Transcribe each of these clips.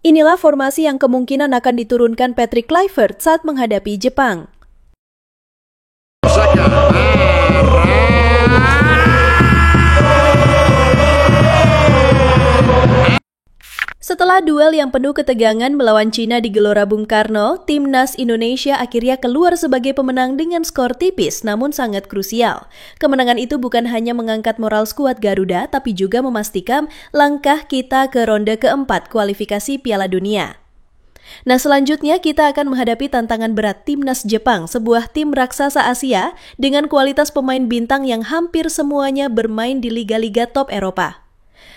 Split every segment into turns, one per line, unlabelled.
Inilah formasi yang kemungkinan akan diturunkan Patrick Kluivert saat menghadapi Jepang. Setelah duel yang penuh ketegangan melawan Cina di Gelora Bung Karno, Timnas Indonesia akhirnya keluar sebagai pemenang dengan skor tipis namun sangat krusial. Kemenangan itu bukan hanya mengangkat moral skuad Garuda, tapi juga memastikan langkah kita ke ronde keempat kualifikasi Piala Dunia. Nah, selanjutnya kita akan menghadapi tantangan berat Timnas Jepang, sebuah tim raksasa Asia dengan kualitas pemain bintang yang hampir semuanya bermain di liga-liga top Eropa.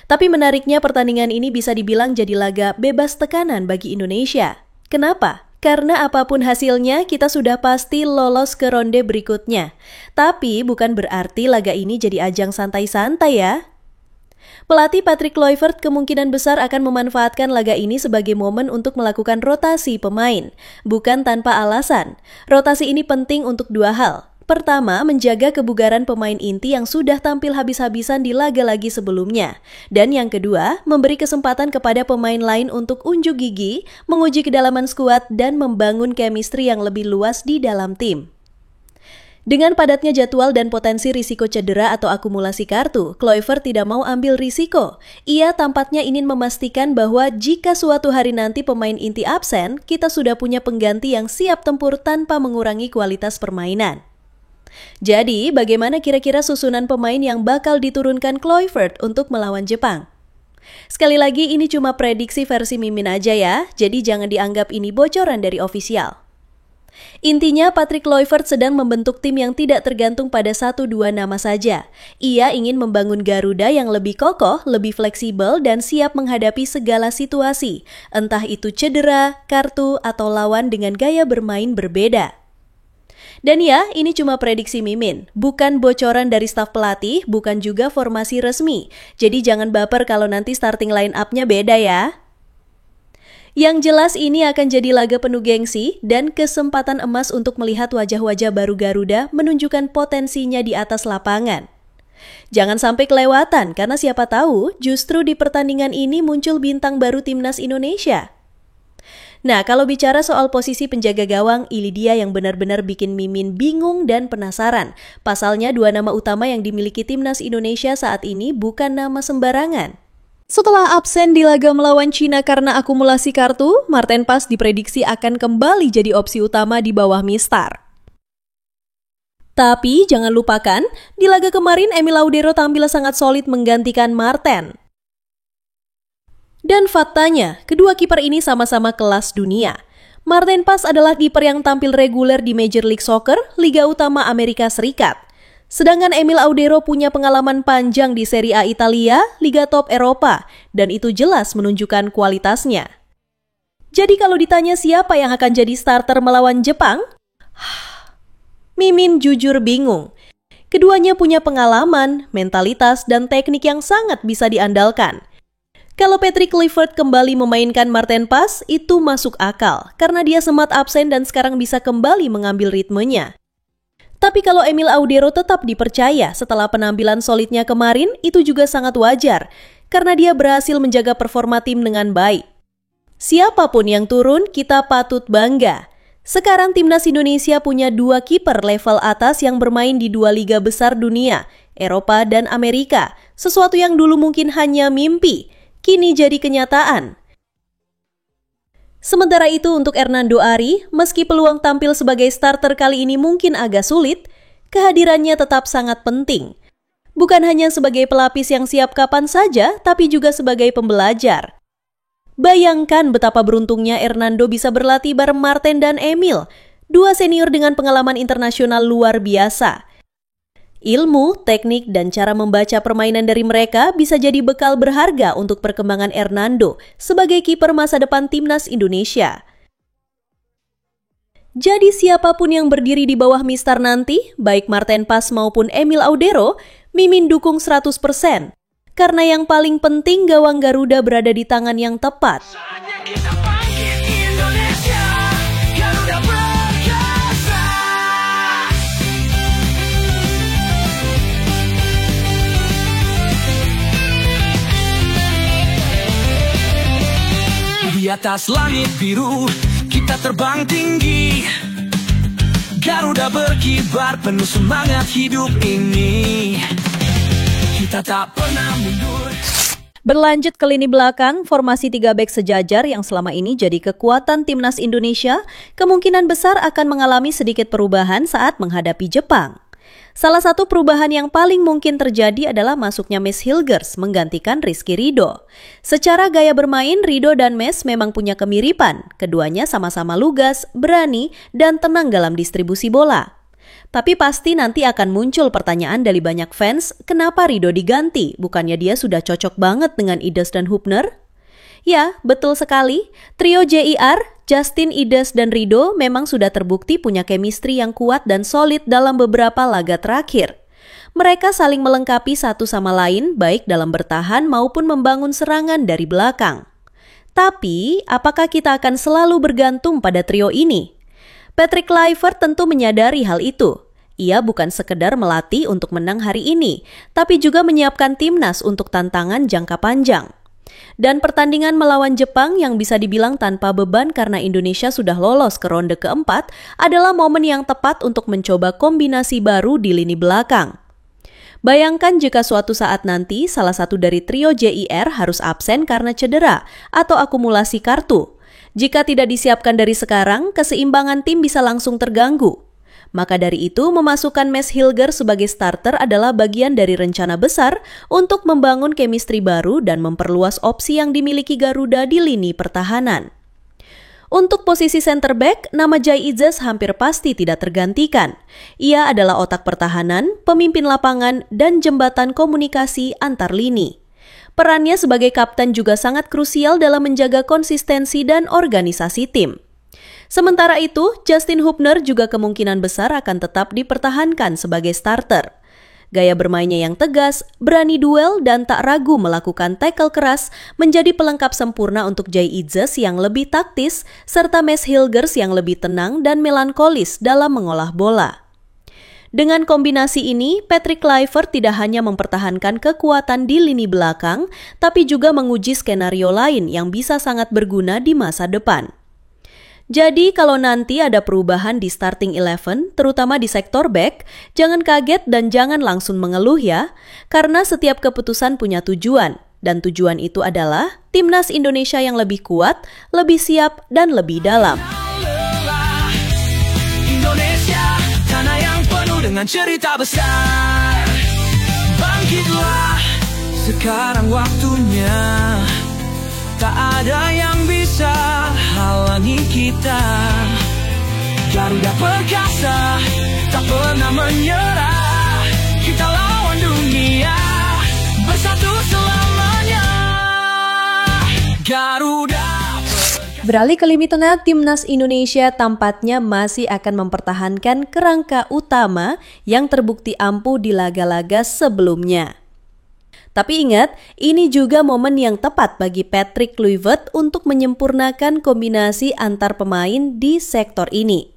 Tapi menariknya pertandingan ini bisa dibilang jadi laga bebas tekanan bagi Indonesia. Kenapa? Karena apapun hasilnya kita sudah pasti lolos ke ronde berikutnya. Tapi bukan berarti laga ini jadi ajang santai-santai ya. Pelatih Patrick Kluivert kemungkinan besar akan memanfaatkan laga ini sebagai momen untuk melakukan rotasi pemain. Bukan tanpa alasan. Rotasi ini penting untuk dua hal. Pertama, menjaga kebugaran pemain inti yang sudah tampil habis-habisan di laga-laga sebelumnya. Dan yang kedua, memberi kesempatan kepada pemain lain untuk unjuk gigi, menguji kedalaman skuad, dan membangun chemistry yang lebih luas di dalam tim. Dengan padatnya jadwal dan potensi risiko cedera atau akumulasi kartu, Kluivert tidak mau ambil risiko. Ia tampaknya ingin memastikan bahwa jika suatu hari nanti pemain inti absen, kita sudah punya pengganti yang siap tempur tanpa mengurangi kualitas permainan. Jadi, bagaimana kira-kira susunan pemain yang bakal diturunkan Kluivert untuk melawan Jepang? Sekali lagi, ini cuma prediksi versi Mimin aja ya, jadi jangan dianggap ini bocoran dari ofisial. Intinya, Patrick Kluivert sedang membentuk tim yang tidak tergantung pada 1-2 nama saja. Ia ingin membangun Garuda yang lebih kokoh, lebih fleksibel, dan siap menghadapi segala situasi, entah itu cedera, kartu, atau lawan dengan gaya bermain berbeda. Dan ya, ini cuma prediksi Mimin, bukan bocoran dari staf pelatih, bukan juga formasi resmi. Jadi jangan baper kalau nanti starting line up-nya beda ya. Yang jelas ini akan jadi laga penuh gengsi dan kesempatan emas untuk melihat wajah-wajah baru Garuda menunjukkan potensinya di atas lapangan. Jangan sampai kelewatan karena siapa tahu justru di pertandingan ini muncul bintang baru Timnas Indonesia. Nah, kalau bicara soal posisi penjaga gawang, ini dia yang benar-benar bikin Mimin bingung dan penasaran. Pasalnya dua nama utama yang dimiliki Timnas Indonesia saat ini bukan nama sembarangan. Setelah absen di laga melawan Cina karena akumulasi kartu, Marten Pas diprediksi akan kembali jadi opsi utama di bawah Mistar. Tapi jangan lupakan, di laga kemarin Emil Audero tampil sangat solid menggantikan Marten. Dan faktanya, kedua kiper ini sama-sama kelas dunia. Marten Pas adalah kiper yang tampil reguler di Major League Soccer, Liga Utama Amerika Serikat. Sedangkan Emil Audero punya pengalaman panjang di Serie A Italia, Liga Top Eropa, dan itu jelas menunjukkan kualitasnya. Jadi kalau ditanya siapa yang akan jadi starter melawan Jepang? Mimin jujur bingung. Keduanya punya pengalaman, mentalitas, dan teknik yang sangat bisa diandalkan. Kalau Patrick Kluivert kembali memainkan Marten Pas, itu masuk akal, karena dia sempat absen dan sekarang bisa kembali mengambil ritmenya. Tapi kalau Emil Audero tetap dipercaya setelah penampilan solidnya kemarin, itu juga sangat wajar, karena dia berhasil menjaga performa tim dengan baik. Siapapun yang turun, kita patut bangga. Sekarang Timnas Indonesia punya dua kiper level atas yang bermain di dua liga besar dunia, Eropa dan Amerika, sesuatu yang dulu mungkin hanya mimpi, kini jadi kenyataan. Sementara itu untuk Hernando Ari, meski peluang tampil sebagai starter kali ini mungkin agak sulit, kehadirannya tetap sangat penting. Bukan hanya sebagai pelapis yang siap kapan saja, tapi juga sebagai pembelajar. Bayangkan betapa beruntungnya Hernando bisa berlatih bareng Marten dan Emil, dua senior dengan pengalaman internasional luar biasa. Ilmu, teknik, dan cara membaca permainan dari mereka bisa jadi bekal berharga untuk perkembangan Hernando sebagai kiper masa depan Timnas Indonesia. Jadi siapapun yang berdiri di bawah Mistar nanti, baik Marten Pas maupun Emil Audero, Mimin dukung 100%. Karena yang paling penting gawang Garuda berada di tangan yang tepat.
Di atas langit biru kita terbang tinggi, Garuda berkibar penuh semangat hidup ini. Kita tak pernah mundur.
Berlanjut ke lini belakang, formasi 3 bek sejajar yang selama ini jadi kekuatan timnas Indonesia kemungkinan besar akan mengalami sedikit perubahan saat menghadapi Jepang. Salah satu perubahan yang paling mungkin terjadi adalah masuknya Mes Hilgers menggantikan Rizky Ridho. Secara gaya bermain, Ridho dan Mes memang punya kemiripan. Keduanya sama-sama lugas, berani, dan tenang dalam distribusi bola. Tapi pasti nanti akan muncul pertanyaan dari banyak fans, kenapa Ridho diganti? Bukannya dia sudah cocok banget dengan Ides dan Hubner? Ya, betul sekali. Trio JIR, Justin, Ides, dan Ridho memang sudah terbukti punya chemistry yang kuat dan solid dalam beberapa laga terakhir. Mereka saling melengkapi satu sama lain, baik dalam bertahan maupun membangun serangan dari belakang. Tapi, apakah kita akan selalu bergantung pada trio ini? Patrick Kluivert tentu menyadari hal itu. Ia bukan sekedar melatih untuk menang hari ini, tapi juga menyiapkan timnas untuk tantangan jangka panjang. Dan pertandingan melawan Jepang yang bisa dibilang tanpa beban karena Indonesia sudah lolos ke ronde keempat adalah momen yang tepat untuk mencoba kombinasi baru di lini belakang. Bayangkan jika suatu saat nanti salah satu dari trio JIR harus absen karena cedera atau akumulasi kartu. Jika tidak disiapkan dari sekarang, keseimbangan tim bisa langsung terganggu. Maka dari itu, memasukkan Mes Hilgers sebagai starter adalah bagian dari rencana besar untuk membangun chemistry baru dan memperluas opsi yang dimiliki Garuda di lini pertahanan. Untuk posisi center back, nama Jai Idzas hampir pasti tidak tergantikan. Ia adalah otak pertahanan, pemimpin lapangan, dan jembatan komunikasi antar lini. Perannya sebagai kapten juga sangat krusial dalam menjaga konsistensi dan organisasi tim. Sementara itu, Justin Hubner juga kemungkinan besar akan tetap dipertahankan sebagai starter. Gaya bermainnya yang tegas, berani duel, dan tak ragu melakukan tackle keras menjadi pelengkap sempurna untuk Jai Idzas yang lebih taktis, serta Mes Hilgers yang lebih tenang dan melankolis dalam mengolah bola. Dengan kombinasi ini, Patrick Kluivert tidak hanya mempertahankan kekuatan di lini belakang, tapi juga menguji skenario lain yang bisa sangat berguna di masa depan. Jadi kalau nanti ada perubahan di starting 11, terutama di sektor back, jangan kaget dan jangan langsung mengeluh ya, karena setiap keputusan punya tujuan, dan tujuan itu adalah timnas Indonesia yang lebih kuat, lebih siap, dan lebih dalam.
Dengan cerita besar, bangkitlah, sekarang waktunya. Tak ada yang bisa halangi kita. Garuda perkasa, tak pernah menyerah. Kita lawan dunia, bersatu selamanya. Garuda.
Beralih ke lini tengah, timnas Indonesia tampaknya masih akan mempertahankan kerangka utama yang terbukti ampuh di laga-laga sebelumnya. Tapi ingat, ini juga momen yang tepat bagi Patrick Kluivert untuk menyempurnakan kombinasi antar pemain di sektor ini.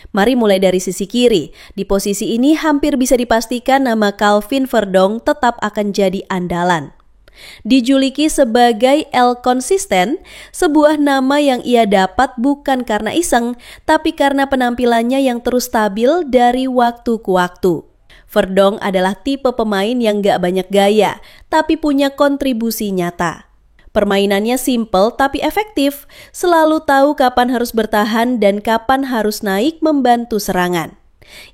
Mari mulai dari sisi kiri. Di posisi ini hampir bisa dipastikan nama Calvin Verdong tetap akan jadi andalan. Dijuluki sebagai El Konsisten, sebuah nama yang ia dapat bukan karena iseng, tapi karena penampilannya yang terus stabil dari waktu ke waktu. Verdong adalah tipe pemain yang gak banyak gaya, tapi punya kontribusi nyata. Permainannya simple tapi efektif, selalu tahu kapan harus bertahan dan kapan harus naik membantu serangan.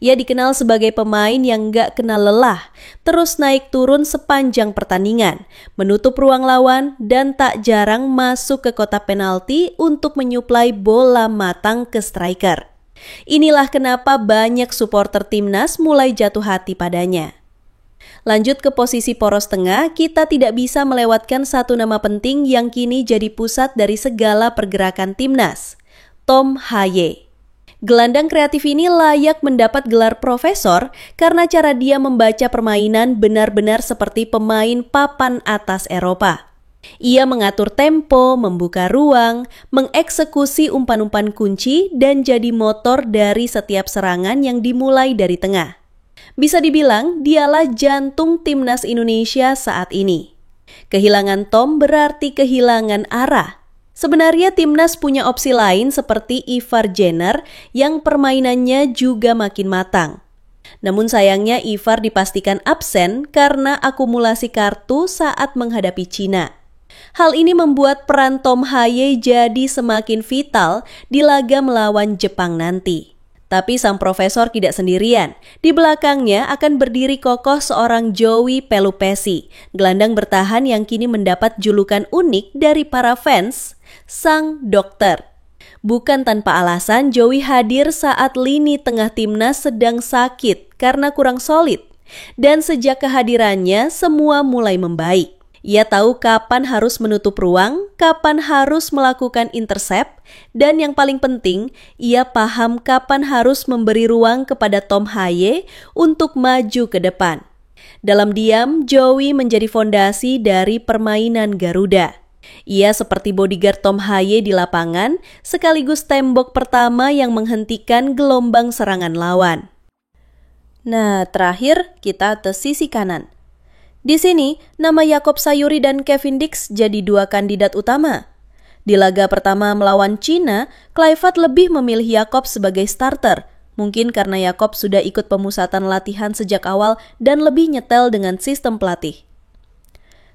Ia dikenal sebagai pemain yang gak kenal lelah, terus naik turun sepanjang pertandingan, menutup ruang lawan, dan tak jarang masuk ke kotak penalti untuk menyuplai bola matang ke striker. Inilah kenapa banyak supporter timnas mulai jatuh hati padanya. Lanjut ke posisi poros tengah, kita tidak bisa melewatkan satu nama penting yang kini jadi pusat dari segala pergerakan timnas, Tom Haye. Gelandang kreatif ini layak mendapat gelar profesor karena cara dia membaca permainan benar-benar seperti pemain papan atas Eropa. Ia mengatur tempo, membuka ruang, mengeksekusi umpan-umpan kunci, dan jadi motor dari setiap serangan yang dimulai dari tengah. Bisa dibilang, dialah jantung timnas Indonesia saat ini. Kehilangan Tom berarti kehilangan arah. Sebenarnya timnas punya opsi lain seperti Ivar Jenner yang permainannya juga makin matang. Namun sayangnya Ivar dipastikan absen karena akumulasi kartu saat menghadapi Cina. Hal ini membuat peran Tom Hye jadi semakin vital di laga melawan Jepang nanti. Tapi sang profesor tidak sendirian. Di belakangnya akan berdiri kokoh seorang Joey Pelupessy, gelandang bertahan yang kini mendapat julukan unik dari para fans, sang dokter. Bukan tanpa alasan Joey hadir saat lini tengah timnas sedang sakit karena kurang solid. Dan sejak kehadirannya semua mulai membaik. Ia tahu kapan harus menutup ruang, kapan harus melakukan intercept, dan yang paling penting, ia paham kapan harus memberi ruang kepada Tom Hye untuk maju ke depan. Dalam diam, Joey menjadi fondasi dari permainan Garuda. Ia seperti bodyguard Tom Hye di lapangan, sekaligus tembok pertama yang menghentikan gelombang serangan lawan. Nah, terakhir kita ke sisi kanan. Di sini, nama Jakob Sayuri dan Kevin Dix jadi dua kandidat utama. Di laga pertama melawan Cina, Kluivert lebih memilih Jakob sebagai starter, mungkin karena Jakob sudah ikut pemusatan latihan sejak awal dan lebih nyetel dengan sistem pelatih.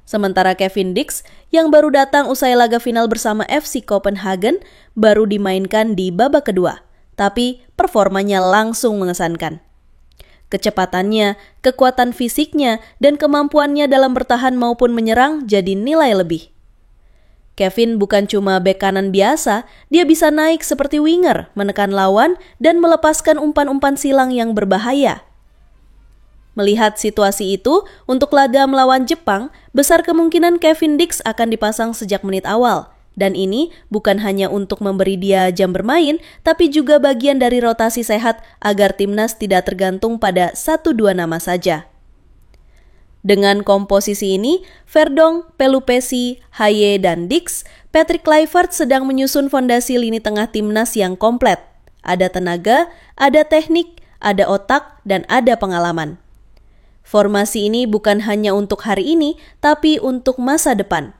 Sementara Kevin Dix, yang baru datang usai laga final bersama FC Copenhagen, baru dimainkan di babak kedua, tapi performanya langsung mengesankan. Kecepatannya, kekuatan fisiknya, dan kemampuannya dalam bertahan maupun menyerang jadi nilai lebih. Kevin bukan cuma bek kanan biasa, dia bisa naik seperti winger, menekan lawan, dan melepaskan umpan-umpan silang yang berbahaya. Melihat situasi itu, untuk laga melawan Jepang, besar kemungkinan Kevin Dix akan dipasang sejak menit awal. Dan ini bukan hanya untuk memberi dia jam bermain, tapi juga bagian dari rotasi sehat agar timnas tidak tergantung pada 1-2 nama saja. Dengan komposisi ini, Verdonk, Pelupessy, Hye, dan Dix, Patrick Kluivert sedang menyusun fondasi lini tengah timnas yang komplit. Ada tenaga, ada teknik, ada otak, dan ada pengalaman. Formasi ini bukan hanya untuk hari ini, tapi untuk masa depan.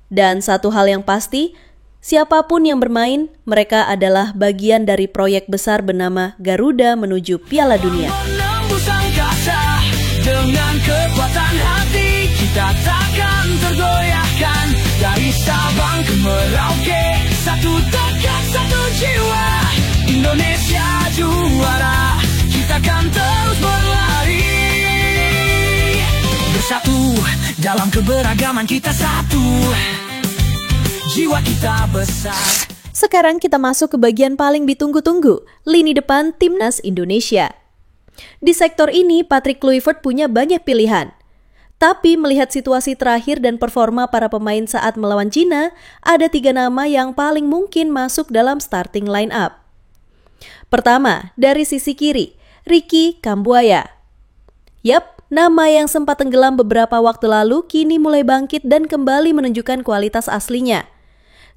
Dan satu hal yang pasti, siapapun yang bermain, mereka adalah bagian dari proyek besar bernama Garuda menuju Piala Dunia.
Menembus angkasa, dengan kekuatan hati, kita takkan tergoyahkan. Dari Sabang ke Merauke, satu tekad, satu jiwa. Indonesia juara, kita kan terus berlari. Bersatu, dalam keberagaman kita satu. Jiwa kita besar.
Sekarang kita masuk ke bagian paling ditunggu-tunggu, lini depan timnas Indonesia. Di sektor ini, Patrick Kluivert punya banyak pilihan. Tapi melihat situasi terakhir dan performa para pemain saat melawan Cina, ada 3 nama yang paling mungkin masuk dalam starting line up. Pertama, dari sisi kiri, Ricky Kambuaya. Yap, nama yang sempat tenggelam beberapa waktu lalu kini mulai bangkit dan kembali menunjukkan kualitas aslinya.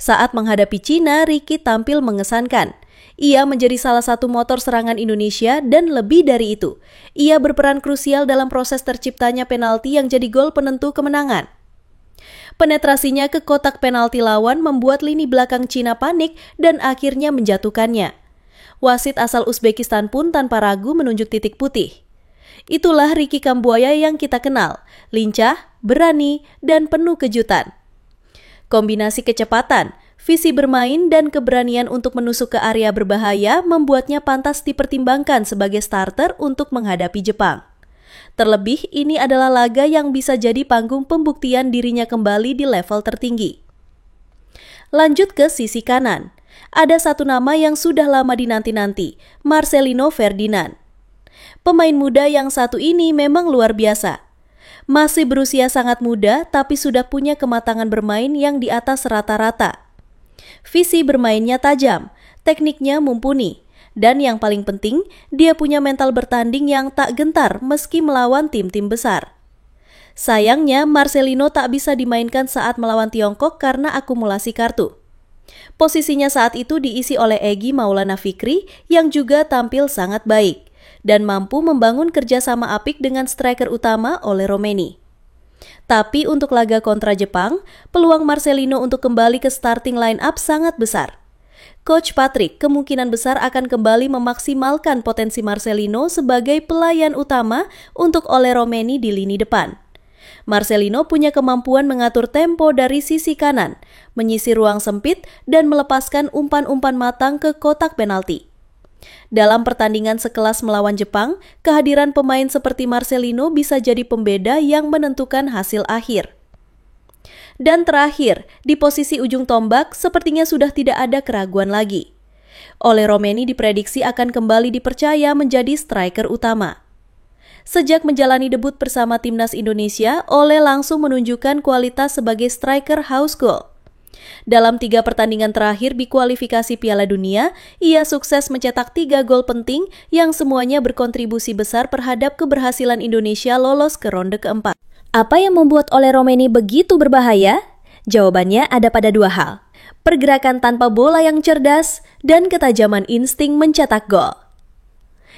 Saat menghadapi Cina, Ricky tampil mengesankan. Ia menjadi salah satu motor serangan Indonesia dan lebih dari itu, ia berperan krusial dalam proses terciptanya penalti yang jadi gol penentu kemenangan. Penetrasinya ke kotak penalti lawan membuat lini belakang Cina panik dan akhirnya menjatuhkannya. Wasit asal Uzbekistan pun tanpa ragu menunjuk titik putih. Itulah Ricky Kambuaya yang kita kenal, lincah, berani, dan penuh kejutan. Kombinasi kecepatan, visi bermain, dan keberanian untuk menusuk ke area berbahaya membuatnya pantas dipertimbangkan sebagai starter untuk menghadapi Jepang. Terlebih, ini adalah laga yang bisa jadi panggung pembuktian dirinya kembali di level tertinggi. Lanjut ke sisi kanan. Ada satu nama yang sudah lama dinanti-nanti, Marcelino Ferdinand. Pemain muda yang satu ini memang luar biasa. Masih berusia sangat muda, tapi sudah punya kematangan bermain yang di atas rata-rata. Visi bermainnya tajam, tekniknya mumpuni, dan yang paling penting, dia punya mental bertanding yang tak gentar meski melawan tim-tim besar. Sayangnya, Marcelino tak bisa dimainkan saat melawan Tiongkok karena akumulasi kartu. Posisinya saat itu diisi oleh Egy Maulana Fikri yang juga tampil sangat baik dan mampu membangun kerjasama apik dengan striker utama oleh Romeni. Tapi untuk laga kontra Jepang, peluang Marcelino untuk kembali ke starting line-up sangat besar. Coach Patrick kemungkinan besar akan kembali memaksimalkan potensi Marcelino sebagai pelayan utama untuk Ole Romeni di lini depan. Marcelino punya kemampuan mengatur tempo dari sisi kanan, menyisir ruang sempit, dan melepaskan umpan-umpan matang ke kotak penalti. Dalam pertandingan sekelas melawan Jepang, kehadiran pemain seperti Marcelino bisa jadi pembeda yang menentukan hasil akhir. Dan terakhir, di posisi ujung tombak sepertinya sudah tidak ada keraguan lagi. Ole Romeni diprediksi akan kembali dipercaya menjadi striker utama. Sejak menjalani debut bersama timnas Indonesia, Ole langsung menunjukkan kualitas sebagai striker house goal. Dalam 3 pertandingan terakhir di kualifikasi Piala Dunia, ia sukses mencetak 3 gol penting yang semuanya berkontribusi besar terhadap keberhasilan Indonesia lolos ke ronde keempat. Apa yang membuat Ole Romeni begitu berbahaya? Jawabannya ada pada 2 hal. Pergerakan tanpa bola yang cerdas dan ketajaman insting mencetak gol.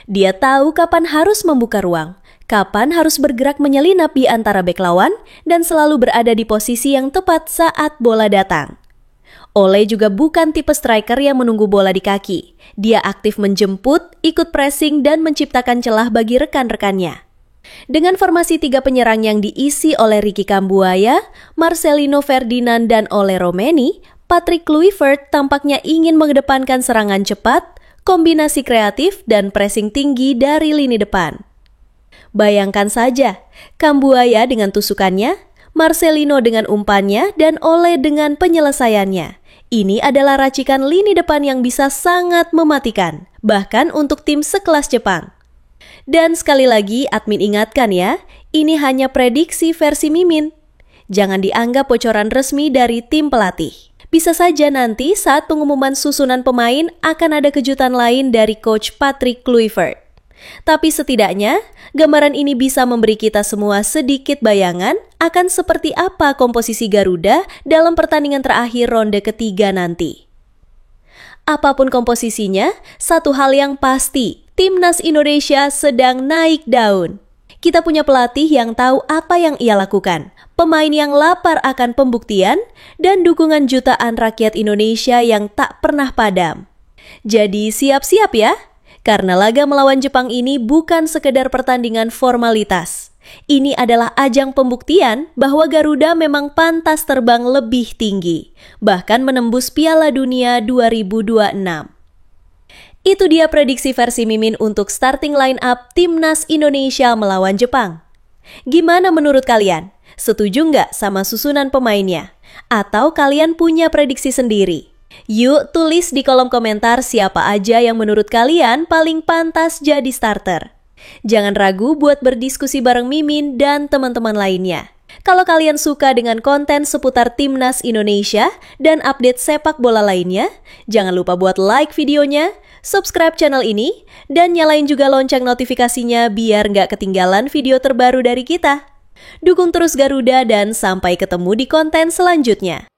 Dia tahu kapan harus membuka ruang, kapan harus bergerak menyelinap di antara bek lawan, dan selalu berada di posisi yang tepat saat bola datang. Ole juga bukan tipe striker yang menunggu bola di kaki. Dia aktif menjemput, ikut pressing, dan menciptakan celah bagi rekan-rekannya. Dengan formasi 3 penyerang yang diisi oleh Ricky Kambuaya, Marcelino Ferdinand, dan Ole Romeni, Patrick Kluivert tampaknya ingin mengedepankan serangan cepat, kombinasi kreatif, dan pressing tinggi dari lini depan. Bayangkan saja, Kambuaya dengan tusukannya, Marcelino dengan umpannya, dan Ole dengan penyelesaiannya. Ini adalah racikan lini depan yang bisa sangat mematikan, bahkan untuk tim sekelas Jepang. Dan sekali lagi, admin ingatkan ya, ini hanya prediksi versi Mimin. Jangan dianggap bocoran resmi dari tim pelatih. Bisa saja nanti saat pengumuman susunan pemain akan ada kejutan lain dari Coach Patrick Kluivert. Tapi setidaknya, gambaran ini bisa memberi kita semua sedikit bayangan akan seperti apa komposisi Garuda dalam pertandingan terakhir ronde ketiga nanti. Apapun komposisinya, satu hal yang pasti, timnas Indonesia sedang naik daun. Kita punya pelatih yang tahu apa yang ia lakukan, pemain yang lapar akan pembuktian, dan dukungan jutaan rakyat Indonesia yang tak pernah padam. Jadi siap-siap ya! Karena laga melawan Jepang ini bukan sekedar pertandingan formalitas. Ini adalah ajang pembuktian bahwa Garuda memang pantas terbang lebih tinggi, bahkan menembus Piala Dunia 2026. Itu dia prediksi versi Mimin untuk starting line up timnas Indonesia melawan Jepang. Gimana menurut kalian? Setuju nggak sama susunan pemainnya? Atau kalian punya prediksi sendiri? Yuk tulis di kolom komentar siapa aja yang menurut kalian paling pantas jadi starter. Jangan ragu buat berdiskusi bareng Mimin dan teman-teman lainnya. Kalau kalian suka dengan konten seputar timnas Indonesia dan update sepak bola lainnya, jangan lupa buat like videonya, subscribe channel ini, dan nyalain juga lonceng notifikasinya biar nggak ketinggalan video terbaru dari kita. Dukung terus Garuda dan sampai ketemu di konten selanjutnya.